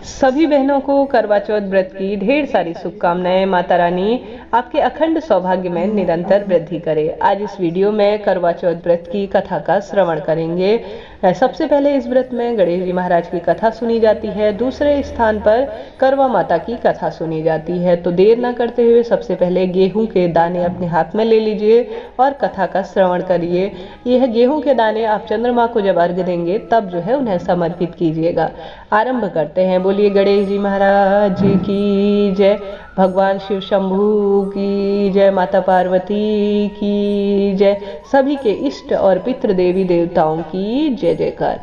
सभी बहनों को करवा चौथ व्रत की ढेर सारी शुभकामनाएं। माता रानी आपके अखंड सौभाग्य में निरंतर वृद्धि करे। आज इस वीडियो में करवा चौथ व्रत की कथा का श्रवण करेंगे। सबसे पहले इस व्रत में गणेश जी महाराज की कथा सुनी जाती है, दूसरे स्थान पर करवा माता की कथा सुनी जाती है। तो देर न करते हुए सबसे पहले गेहूं के दाने अपने हाथ में ले लीजिए और कथा का श्रवण करिए। यह गेहूं के दाने आप चंद्रमा को जब अर्घ देंगे तब जो है उन्हें समर्पित कीजिएगा। आरंभ करते हैं। बोलिए गणेश जी महाराज की जय, भगवान शिव शंभू की जय, माता पार्वती की जय, सभी के इष्ट और पितृ देवी देवताओं की जय जयकार।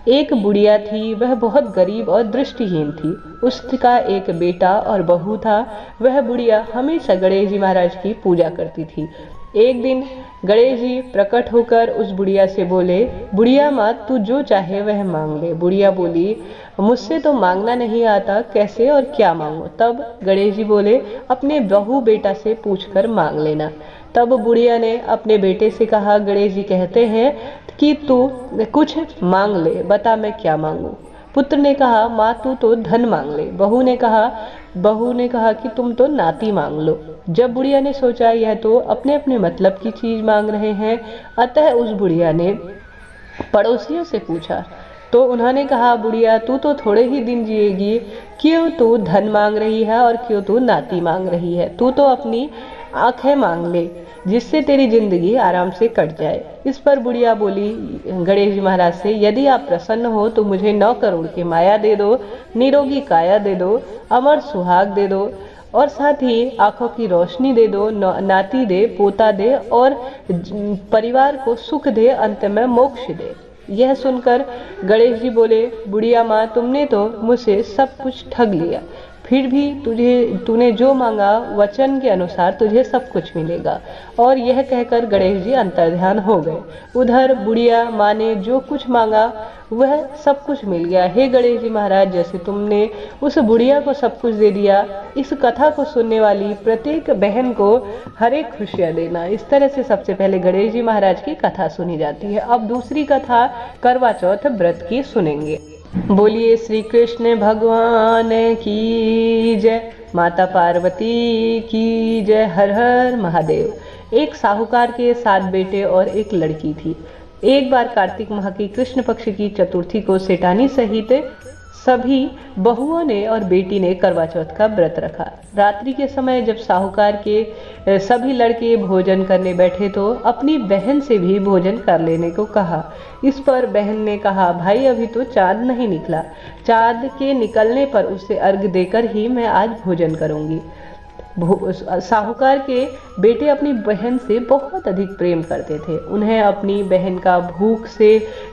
एक बुढ़िया थी, वह बहुत गरीब और दृष्टिहीन थी। उसका एक बेटा और बहू था। वह बुढ़िया हमेशा गणेश जी महाराज की पूजा करती थी। एक दिन गणेश जी प्रकट होकर उस बुढ़िया से बोले, बुढ़िया माँ तू जो चाहे वह मांग ले। बुढ़िया बोली, मुझसे तो मांगना नहीं आता, कैसे और क्या मांगो। तब गणेश जी बोले, अपने बहू बेटा से पूछकर मांग लेना। तब बुढ़िया ने अपने बेटे से कहा, गणेश जी कहते हैं कि तू कुछ मांग ले, बता मैं क्या मांगू। पुत्र ने कहा, माँ तू तो धन मांग ले। बहू ने कहा कि तुम तो नाती मांग लो। जब बुढ़िया ने सोचा यह तो अपने अपने मतलब की चीज मांग रहे हैं, अतः उस बुढ़िया ने पड़ोसियों से पूछा तो उन्होंने कहा, बुढ़िया तू तो थोड़े ही दिन जिएगी, क्यों तू धन मांग रही है और क्यों तू नाती मांग रही है। तू तो अपनी आंखें मांग ले, जिससे तेरी जिंदगी आराम से कट जाए। इस पर बुढ़िया बोली गणेश जी महाराज से, यदि आप प्रसन्न हो तो मुझे 9 करोड़ की माया दे दो, निरोगी काया दे दो, अमर सुहाग दे दो और साथ ही आंखों की रोशनी दे दो, नाती दे, पोता दे और परिवार को सुख दे, अंत में मोक्ष दे। यह सुनकर गणेश जी बोले, बुढ़िया माँ तुमने तो मुझसे सब कुछ ठग लिया, फिर भी तूने जो मांगा वचन के अनुसार तुझे सब कुछ मिलेगा। और यह कहकर गणेश जी अंतर्ध्यान हो गए। उधर बुढ़िया माँ ने जो कुछ मांगा वह सब कुछ मिल गया। हे गणेश जी महाराज, जैसे तुमने उस बुढ़िया को सब कुछ दे दिया, इस कथा को सुनने वाली प्रत्येक बहन को हर एक खुशियाँ देना। इस तरह से सबसे पहले गणेश जी महाराज की कथा सुनी जाती है। अब दूसरी कथा करवा चौथ व्रत की सुनेंगे। बोलिए श्री कृष्ण भगवान की जय, माता पार्वती की जय, हर हर महादेव। एक साहूकार के 7 बेटे और एक लड़की थी। एक बार कार्तिक माह की कृष्ण पक्ष की चतुर्थी को सेठानी सहित सभी बहुओं ने और बेटी ने करवा चौथ का व्रत रखा। रात्रि के समय जब साहूकार के सभी लड़के भोजन करने बैठे तो अपनी बहन से भी भोजन कर लेने को कहा। इस पर बहन ने कहा, भाई अभी तो चांद नहीं निकला, चांद के निकलने पर उसे अर्घ देकर ही मैं आज भोजन करूंगी। साहूकार के बेटे अपनी बहन से बहुत अधिक प्रेम करते थे। उन्हें अपनी बहन का भूख से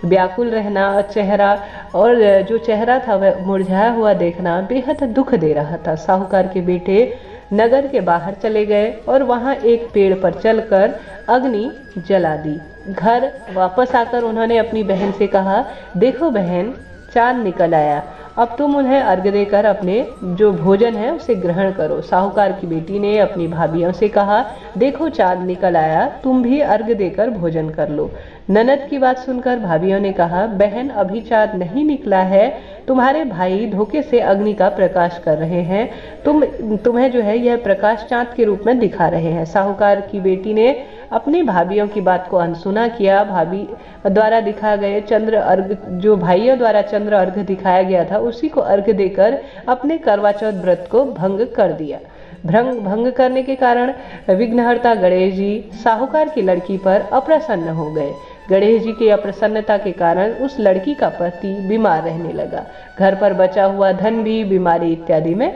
व्याकुल रहना, चेहरा और जो चेहरा था वह मुरझाया हुआ देखना बेहद दुख दे रहा था। साहूकार के बेटे नगर के बाहर चले गए और वहां एक पेड़ पर चलकर अग्नि जला दी। घर वापस आकर उन्होंने अपनी बहन से कहा, देखो बहन, चांद निकल आया, अब तुम उन्हें अर्घ देकर अपने जो भोजन है उसे ग्रहण करो। साहूकार की बेटी ने अपनी भाभियों से कहा, देखो चांद निकल आया, तुम भी अर्घ देकर भोजन कर लो। ननद की बात सुनकर भाभियों ने कहा, बहन अभी चांद नहीं निकला है, तुम्हारे भाई धोखे से अग्नि का प्रकाश कर रहे हैं, तुम्हें जो है यह प्रकाश चांद के रूप में दिखा रहे हैं। साहूकार की बेटी ने अपनी भाभियों की बात को अनसुना किया। भाभी द्वारा दिखा गए चंद्र अर्घ, जो भाइयों द्वारा चंद्र अर्घ दिखाया गया था, उसी को अर्घ देकर अपने करवा चौथ व्रत को भंग कर दिया। भंग करने के कारण विघ्नहर्ता गणेश जी साहूकार की लड़की पर अप्रसन्न हो गए। गणेश जी की अप्रसन्नता के कारण उस लड़की का पति बीमार रहने लगा। घर पर बचा हुआ धन भी बीमारी इत्यादि में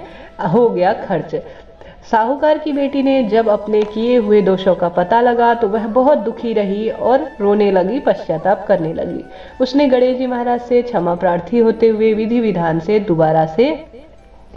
हो गया खर्च। साहूकार की बेटी ने जब अपने किए हुए दोषों का पता लगा तो वह बहुत दुखी रही और रोने लगी, पश्चाताप करने लगी। उसने गणेश जी महाराज से क्षमा प्रार्थी होते हुए विधि विधान से दोबारा से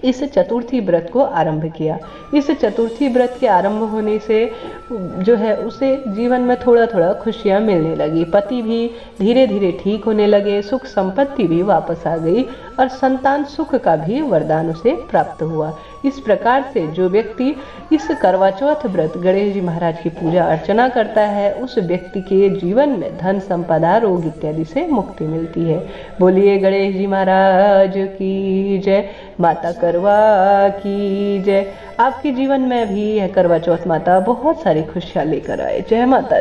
इस चतुर्थी व्रत को आरंभ किया। इस चतुर्थी व्रत के आरंभ होने से जो है उसे जीवन में थोड़ा थोड़ा खुशियां मिलने लगी, पति भी धीरे धीरे ठीक होने लगे, सुख संपत्ति भी वापस आ गई और संतान सुख का भी वरदान उसे प्राप्त हुआ। इस प्रकार से जो व्यक्ति इस करवा चौथ व्रत गणेश जी महाराज की पूजा अर्चना करता है, उस व्यक्ति के जीवन में धन संपदा रोग इत्यादि से मुक्ति मिलती है। बोलिए गणेश जी महाराज की जय, माता करवा की जय। आपके जीवन में भी यह करवा चौथ माता बहुत सारी खुशियां लेकर आए। जय माता दी।